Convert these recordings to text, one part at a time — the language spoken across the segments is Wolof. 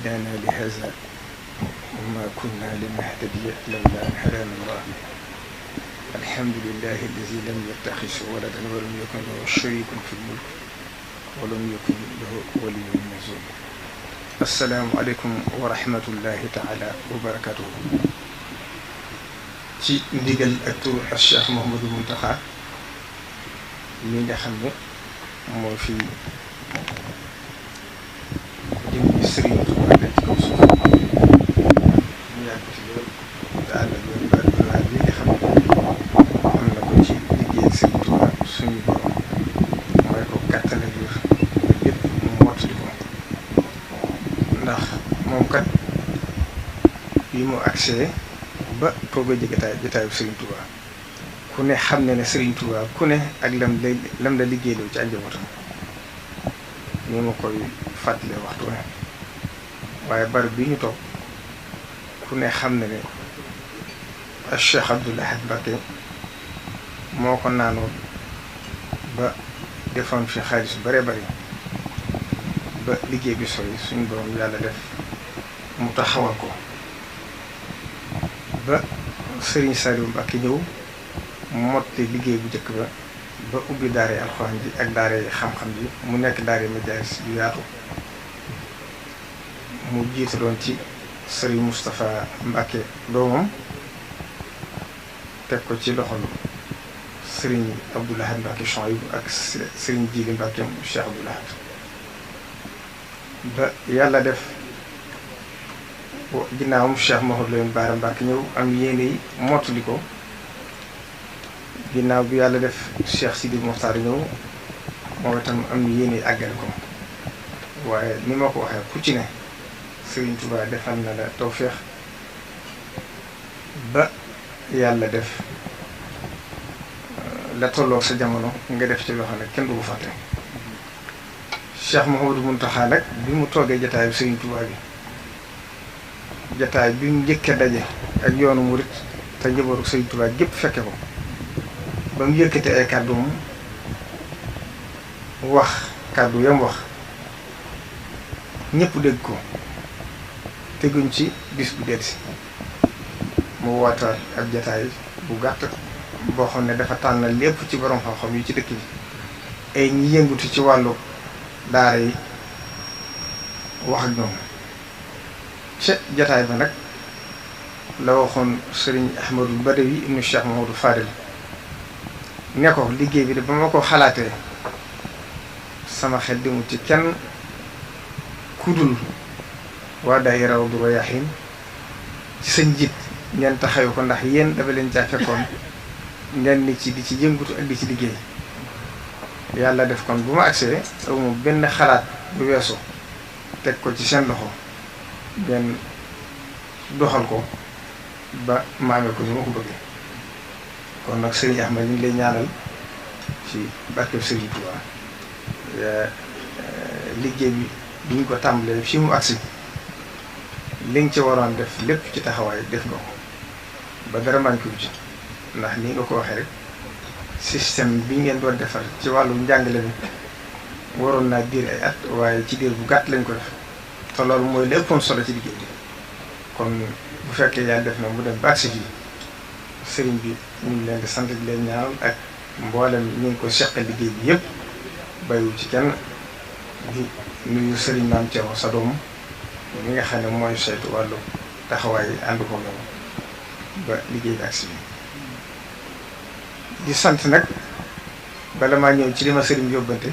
هدانا لهذا وما كنا لنهتدي لولا أن هدانا الله الحمد لله الذي لم يتخذ ولدا ولم يكن له شريك في الملك ولم يكن له ولي من الذل. السلام عليكم ورحمة الله تعالى وبركاته. ci ndigal ak turu ak Cheikh Mouhamadou Mountakha mi nga xam ne moo fi jëmmi Serigne Touba ci kaw suuf ñu yàgg ci loolu te ànd ak yoon ba li nga xam ne am na ko ci liggéey Serigne Touba suñu borom mooy ko kàttan ak wér lépp mu mottali ko ndax moom kat bi mu agsee ba toog a jotaayu Serigne Touba ku ne xam ne Serigne Touba ku ne ak lam la liggéeyloo ci ak njabootam ni ma koy fàttalee waxtu ne waaye bari bi ñu toog ku ne xam ne ak Cheikh Abdoul Ahad Mbacké moo ko naanoon ba defoon fi xaalis bu bare bari ba liggéey bi sori suñu borom yàlla def mu taxawal ko ba Serigne Saliou Mbacké ñëw motte liggéey bu njëkk ba ubbi daare alxuraan ji ak daare xam-xam ji mu nekk daare majaalis yu yaatu mu jiitaloon ci Serigne Moustapha Mbacké doomam teg ko ci loxol Serigne Abdoul Ahad Mbacké Chouaïbou ak Serigne Djili Mbacké Cheikh Abdoul Ahad ba yàlla def ginnaawam Cheikh Mouhamadou Lamine Bara Mbacké ñëw am yéene yi mottali ko ginnaaw bi yàlla def Cheikh Sidi Mokhtar ñëw moom itam am yéene yi àggale ko waaye ni ma ko waxee ku ci ne Serigne Touba defal na la tawféex ba yàlla def la tolloog sa jamono nga def ci loo xam ne kenn du ko fàtte Cheikh Mouhamadou Mountakha nag bi mu toogee jataayu Serigne Touba bi jataay bi mu njëkkee daje ak yoonu murit te njabootu Serigne Touba gépp fekke ko ba mu yëkkate ay kàddu moom wax kàddu yam wax ñëpp dégg ko teguñ ci bis bu delsi mu woote ak jataay bu gàtt boo xam ne dafa tànn lépp ci borom xam-xam yi ci dëkk bi ay ñi yëngutu ci wàllu daara yi wax ak ñoom ca jataay ba nag la waxoon Serigne Ahmadou Badawi ibnu Cheikh Mahamadou Fadil ne ko liggéey bi de ba ma ko xalaatee sama xel demul ci kenn kudul waa daayira Rawdu Rayaahiin ci sa njiit ngeen taxawu ko ndax yéen dafa leen caa fekkoon ngeen ni ci di ci yëngutu ak di ci liggéey yàlla def kon bu ma agsee awma benn xalaat bu weesu teg ko ci seen loxo ngeen doxal ko ba maame ko ni ma ko bëggee kon nag Serigne Ahmad ñu ngi lay ñaanal ci barkeb Serigne Touba liggéey bi ñu ko tàmbalee fi mu agsi li nga ci waroon def lépp ci taxawaay def nga ko ba dara manqué wu ci ndax ni nga ko waxee rek système bi ngeen doon defar ci wàllu njàngale bi waroon naa diir ay at waaye ci diir bu gàtt lañ ko def te loolu mooy léppoon solo ci liggéey bi kon bu fekkee yàlla def na mu dem ba agsi fii sëriñ bi ñu ngi leen di sant di leen ñaanal ak mboolem ñu ngi ko seqal liggéey bi yëpp bayu ci kenn di nuyu sëriñ Maam Thiaw sa doom mi nga xam ne mooy saytu wàllu taxawaay ànd ko moom ba liggéey bi agsi bi di sant nag bala maa ñëw ci li ma sëriñ yóbbante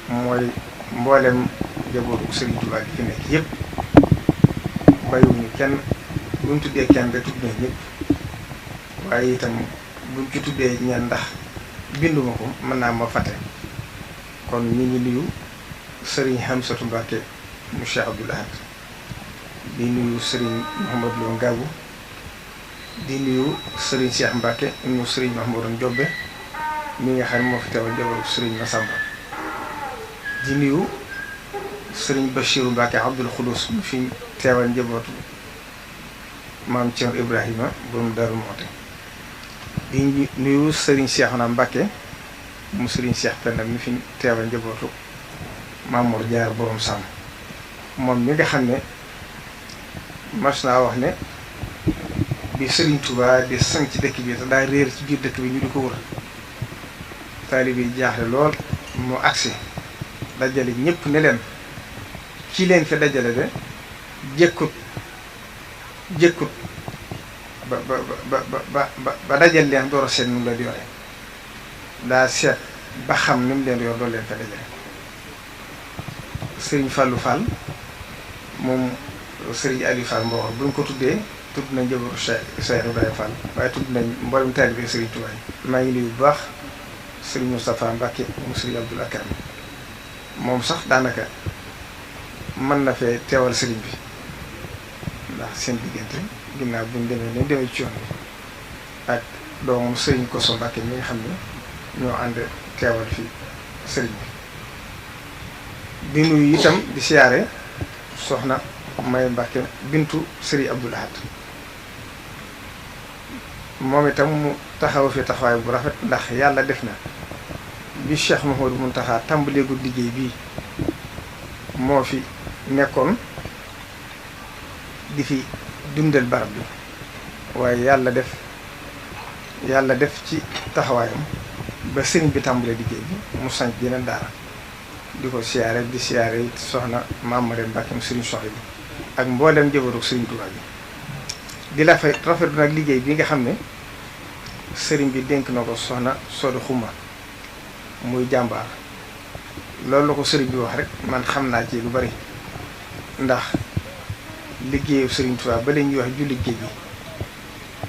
mooy mboolem jabootu sëriñ Tuubaa gi fi nekk yëpp bayuñu kenn buñ tuddee kenn rek tudd nañ ñëpp waaye itam buñ ci tuddee ñaan ndax binduma ko mën naa ma fàtte kon ñu ngi nuyu sëriñ Hamsatu Mbacké mu Cheikh Abdoul Ahad di nuyu sëriñ Mouhamadou Lo Ngabou di nuyu sëriñ Cheikh Mbacké ñu sëriñ Mahmoudane Diobé mi nga xam ne moo fi teewal jabaru sëriñ Massamba di nuyu sëriñ Bachirou Mbacké Abdoul Khoudous mu fi teewal njabootu maam Thierno Ibrahima borom Darou Mouhty di nuyu sëriñ Cheikhouna Mbacké mu sëriñ Cheikh Penda mi fi teewal njabootu Mamour Diarra borom Sam moom mi nga xam ne mas naa wax ne bi Sëriñ Tuubaa di sanc dëkk bi te daa réer ci biir dëkk bi ñu di ko wër taalibe yi jaaxle lool mu agsi dajale ñëpp ne leen ci leen fi dajale de jëkkut ba dajal leen door a seet nu mu la di yore daa seet ba xam ni mu leen yor doon leen fa dajale Sëriñ Fallou Fall moom Sëriñ Aliou Fall Mbawar bu ñu ko tuddee tudd nañ njabootu Cheikh Ibrahima Fall waaye tudd nañ mboolem taalibe Sëriñ Tuubaa maa ngi nuyu bu baax Sëriñ Moustapha Mbacke moom Sëriñ Abdoul Akram moom sax daanaka mën na fee teewal sëriñ bi ndax seen diggante ginnaaw bu ñu demee ci yoon bi ak doomam Sëriñ Koso Mbacke mi nga xam ne ñoo ànd teewal fi sëriñ bi di nuyu itam di siyaare soxna May Mbacke bintu Sëriñ Abdoul Ahad moom itam mu taxaw fi taxawaay bu rafet ndax yàlla def na bi Cheikh Mouhamadou Mountakha tàmbaleegul liggéey bii moo fi nekkoon di fi dundal barab bi waaye yàlla def ci taxawaayam ba sëriñ bi tàmbalee liggéey bi mu sanc yeneen daara di ko siyaare di siyaare it soxna Mamadou Mbacke mu Sëriñ Soxna bi ak mboolem njabootu Sëriñ Tuubaa bi di la fay rafetlu nag liggéey bi nga xam ne sëriñ bi dénk na ko soxna Sodu Xuma muy jàmbaar loolu la ko sëriñ bi wax rek man xam naa ci lu bari ndax liggéeyu Sëriñ Tuubaa ba la ñuy wax julli géej gi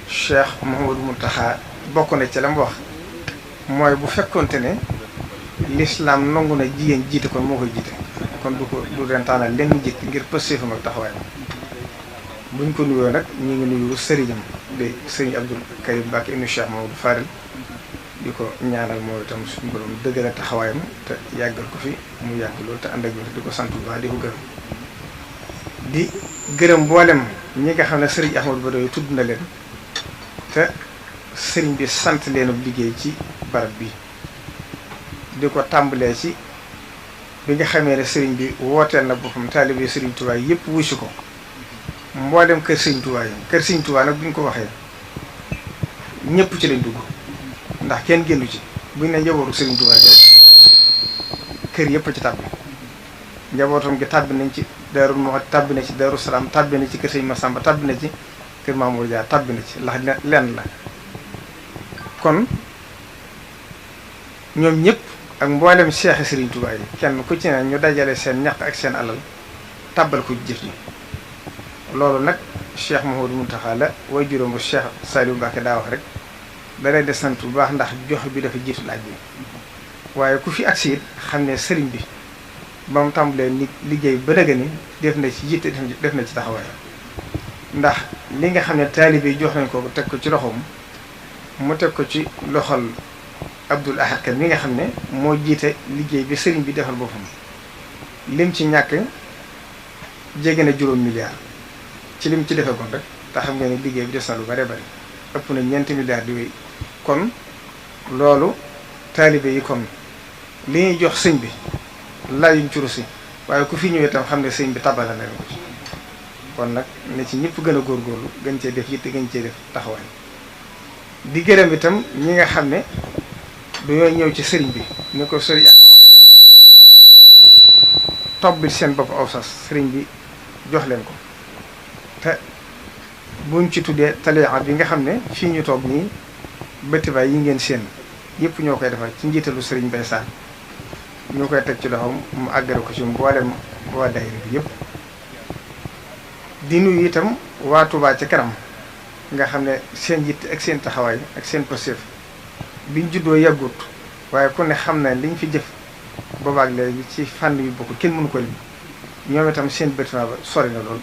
Cheikh Mouhamadou Mountakha bokk na ci la mu wax mooy bu fekkonte ne lislaam nangu na jigéen jiite kon moo koy jiite kon du ren tànnal lenn jëkk ngir pëstéefam ak taxawaay buñ ko nuyoo nag ñu ngi nuyu sëriñam de sëriñ Abdou Karim Mbacke ibnu Cheikh Mamadou Fadel di ko ñaanal mooy itam suñu borom dëggal taxawaayam te yàggal ko fi mu yàgg loolu te ànd ak di ko sant bu baax di ko gërëm di gërëm mboolem ñi nga xam ne sëriñ Ahmadou Badawi tudd na leen te sëriñ bi sant leen liggéey ci barab bi di ko tàmbalee ci bi nga xamee ne sëriñ bi wooteel na boppam taalibe Sëriñ Tuubaa yëpp wusi ko mboolem kër Sëriñ Tuubaa yi kër Sëriñ Tuubaa nag bu ñu ko waxee ñëpp ci lañ dugg ndax kenn génnu ci buñ ne njabootu Sëriñ Tuubaa gi kër yëpp ci tàbbi njabootam gi tàbbi nañ ci Daaru Muxti tàbbi na ci Daaru Salaam tàbbi na ci kër Sëriñ Masamba tàbbi na ci kër Mamour Dia tàbbi na ci ndax lenn la kon ñoom ñëpp ak mboolem seexi Sëriñ Tuubaa yi kenn ku ci ne ñu dajale seen ñaq ak seen alal tàbbal ko jëf ji loolu nag Cheikh Mouhamadou Mountakha la way juróom bu Cheikh Saliou Mbacké daa wax rek da lay de sant bu baax ndax jox bi dafa jiitu laaj bi waaye ku fi agsi it xam ne sëriñ bi ba mu tàmbalee ni liggéey ba dëgg ni def na ci jiite def na ci taxawaay ndax li nga xam ne taalibe yi jox nañ ko teg ko ci loxoom mu teg ko ci loxol Abdoul Ahad Ka mi nga xam ne moo jiite liggéey bi sëriñ bi defal boppam lim ci ñàkk jege na juróom milliard ci lim ci defee kon rek te xam nga ne liggéey bi des na lu bare bari ëpp na 4 milliards di wéy kon loolu taalibe yi kon li ñuy jox sëñ bi layuñ ci rusi waaye ku fi ñëwee tam xam ne sëñ bi tabala na ko ci kon nag ne ci ñëpp gën a góorgóorlu gën cee def yitte gën cee def taxawaay di gërëm itam ñi nga xam ne dañoo ñëw ci sëriñ bi ni ko sëriñ ak waxee leen tobbil seen bopp aw sas sëriñ bi jox leen ko te buñ ci tuddee taliya bi nga xam ne fii ñu toog nii bëtibaay yi ngeen seen yëpp ñoo koy defar ci njiitalu sëriñ Bay Sall ñu koy teg ci loxoom mu àggale ko ci mboolem waa daayira bi yëpp di nuyu itam waa Touba ca kanam nga xam ne seen yitt ak seen taxawaay ak seen positif biñ juddoo yàggut waaye ku ne xam ne liñ fi jëf boobaak léegi ci fànn yu bokk kenn mënu ko lim ñoom itam seen bâtiment ba sori na lool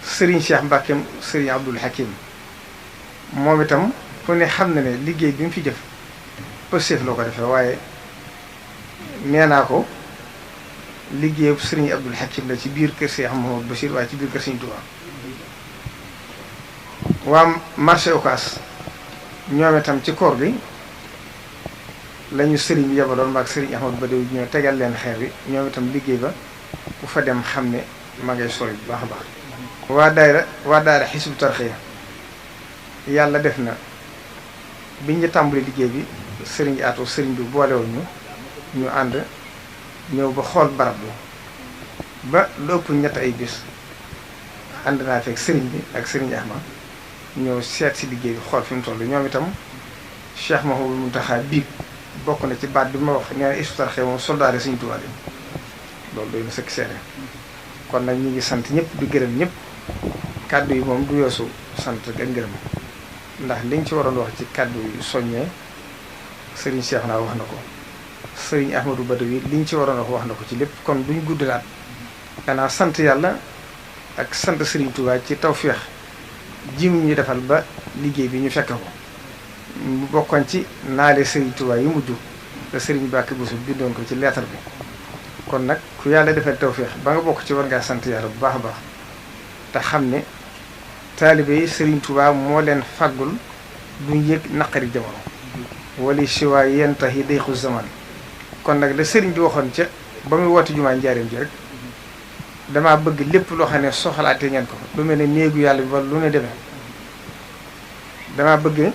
Serigne Cheikh Mbackeem Serigne Abdoul Hakim moom itam ku ne xam na ne liggéey bi mu fi jëf positif loo ko defee waaye nee naa ko liggéeyu Serigne Abdoul Hakim la ci biir kër Cheikh Mouhamadou Bachir waaye ci biir kër Serigne Touba waa marché Ocass ñoom itam ci koor gi lañu sëriñ bi yebaloon maag sëriñ Ahmad Badawi ñoo tegal leen xeer bi ñoom itam liggéey ba bu fa dem xam ne ma ngay sori bu baax a baax waa daayira Hizbut Tarqiyyah yàlla def na biñ ñu tàmbali liggéey bi sëriñ Atou sëriñ bi boolewuñu ñu ànd ñëw ba xool barab bi ba lu ëpp ñett ay bis ànd naa fekk sëriñ bi ak sëriñ Ahmad ñëw seet si liggéey bi xool fi mu toll ñoom itam Cheikh Mouhamadou Mountakha biig bokk na ci baat bi ma wax nee na Hizbut Tarqiyyah moom soldaare Sëriñ Tuubaa loolu doy na sëkk seere kon nag ñu ngi sant ñëpp di gërëm ñëpp kàddu yi moom du yoosu sant ak ngërëm ndax liñ ci waroon wax ci kàddu yu soññee sëriñ Cheikh naa wax na ko sëriñ Ahmadou Badawi liñ ci waroon wax na ko ci lépp kon duñ guddalaat danaa sant yàlla ak sant Sëriñ Tuubaa ci tawféex ji mu ñu defal ba liggéey bi ñu fekk ko mu bokkoon ci naale Sëriñ Tuubaa yi mujj te sëriñ Bakki Bousso bindoon ko ci leetar bi kon nag ku yàlla defal tawféex ba nga bokk ci war ngaa sant yàlla bu baax a baax te xam ne taalibe yi Sëriñ Tuubaa moo leen faggul duñ yëg naqari jamono wali siwaay yéen tax yi dayxu zaman kon nag la sëriñ bi waxoon ca ba muy woote jumaa njaareem ji rek damaa bëgg lépp loo xam ne soxlaate ngeen ko lu mel ne néegu yàlla bi wala lu ne demee damaa bëgg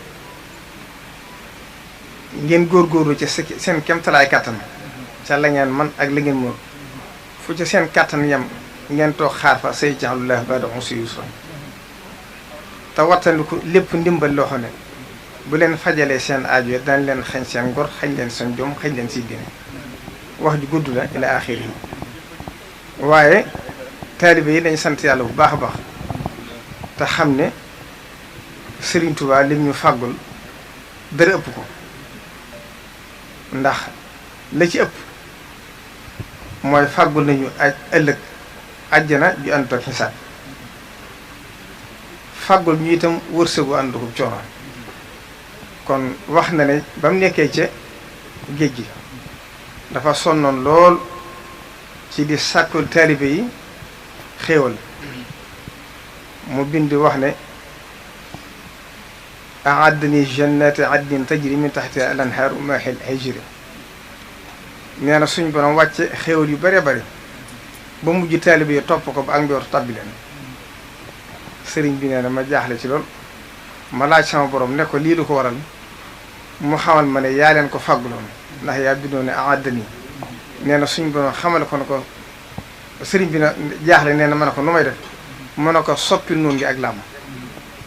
ngeen góorgóorlu ca seen kemtalaay kàttan ca la ngeen man ak la ngeen moom fu ca seen kàttan yam ngeen toog xaar fa say jaxlullah ba'da usri yusra te wattandiku lépp ndimbal loo xam ne bu leen fajalee seen aajo dañ leen xañ seen ngor xañ leen seen jom xañ leen si dine wax ju gudd la ila axiri waaye taalibe yi dañ sant yàlla bu baax a baax te xam ne Sëriñ Tuubaa lim ñu fàggul dara ëpp ko ndax la ci ëpp mooy fàggul nañu ëllëg àjjana ju ànd ak xisaab fàggul ñu itam wërsëgu ànd ko coono kon wax na ne ba mu nekkee ca géej gi dafa sonnoon lool ci di sàkkul taalibe yi xéewal mu bind wax ne a'addani jannati adnin tajri min tahtiha al-anhar mahil hijri nee na suñ borom wàcce xéewal yu bare bari ba mujj taalibe yi topp ko ba ak mbiwatu tabbi leen sëriñ bi nee na ma jaaxle ci lool ma laaj sama borom ne ko lii lu ko waral mu xamal ma ne yaa leen ko fàgguloon ndax yaa bindoon ne a'addani nee na suñ borom xamal ko ne ko sëriñ bi na jaaxle nee na ma ne ko nu may def mu ne ko soppi noon gi ak làmm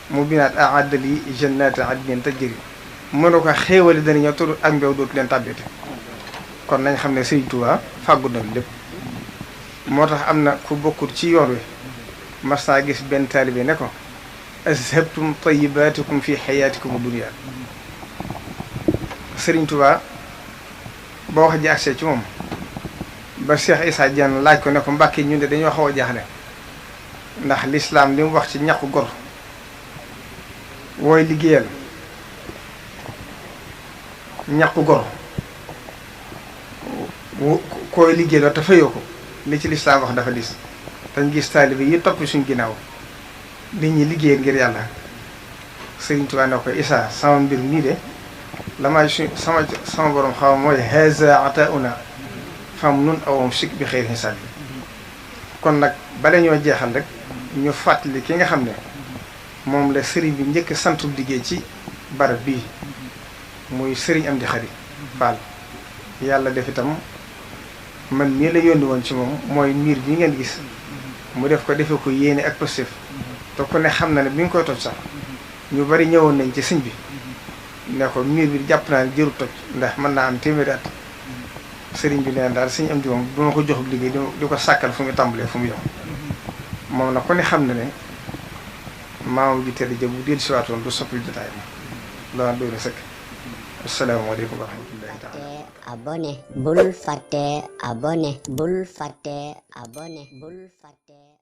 mu binaat a'addali jannati adnin tajri mu ne ko xéewali dana ñëw tudd ak mbew dootu leen tàbbite kon nañ xam ne Sëriñ Tuubaa fàggu na lépp moo tax am na ku bokkul ci yoon wi mas naa gis benn taalibe ne ko azhabtum tayyibatikum fi hayatikum dunya Sëriñ Tuubaa ba wax ji agsee ci moom ba Cheikh Issa Diène laaj ko ne ko Mbàkke ñun de dañoo xaw a jaaxle ndax lislaam li mu wax ci ñàkku gor wooy liggéeyal ñàkku gor koy liggéeyal te fayoo ko li ci lislaam wax dafa dis dañ gis taalibe yi topp suñ ginnaaw nit ñi liggéeyal ngir yàlla Sëriñ Tuubaa ne ko Issa sama mbir nii de la may sama borom xaw mooy haza atauna fam nun awam sik bi xëy xisaab bi kon nag bala ñoo jeexal rek ñu fàttali ki nga xam ne moom la sëriñ bi njëkk santu liggéey ci barab bii muy sëriñ Amdi Xari Fall yàlla def itam man mii la yónni woon ci moom mooy miir bi ngeen gis mu def ko defe ko yéene ak positif te ku ne xam na ne bi nga koy toj sax ñu bari ñëwoon nañ ci sëñ bi ne ko miir bi jàpp naa ne jëru toj ndax mën naa am téeméeri at sëriñ bi neen daal sëñ Amdi moom duma ko joxub liggéey di ko sàkkal fu mu tàmbalee fu mu yom moom na ku ne xam na ne maamam bi tedd ja bu dellu siwaatoon du soppil jotaay ma loolu doy na sëkk asalaamaaleykum wa rahmatullahi taala abonné bul fàtte abonné bul fàtte abonné bul fàtte